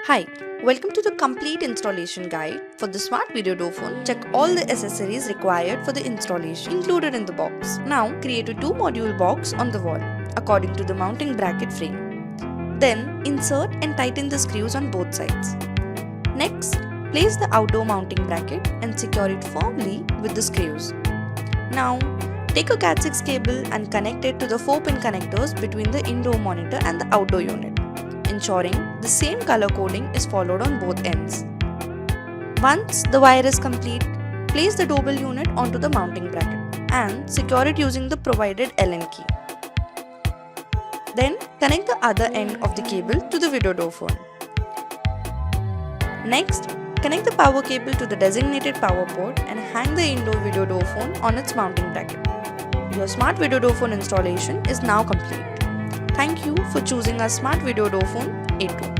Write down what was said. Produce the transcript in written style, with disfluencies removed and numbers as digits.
Hi, welcome to the complete installation guide for the smart video door phone. Check all the accessories required for the installation included in the box. Now create a 2-module box on the wall according to the mounting bracket frame. Then insert and tighten the screws on both sides. Next, place the outdoor mounting bracket and secure it firmly with the screws. Now take a Cat6 cable and connect it to the 4-pin connectors between the indoor monitor and the outdoor unit, ensuring the same color coding is followed on both ends. Once the wire is complete, place the doorbell unit onto the mounting bracket and secure it using the provided Allen key. Then connect the other end of the cable to the video door phone. Next, connect the power cable to the designated power port and hang the indoor video door phone on its mounting bracket. Your smart video door phone installation is now complete. Thank you for choosing our smart video door phone A2.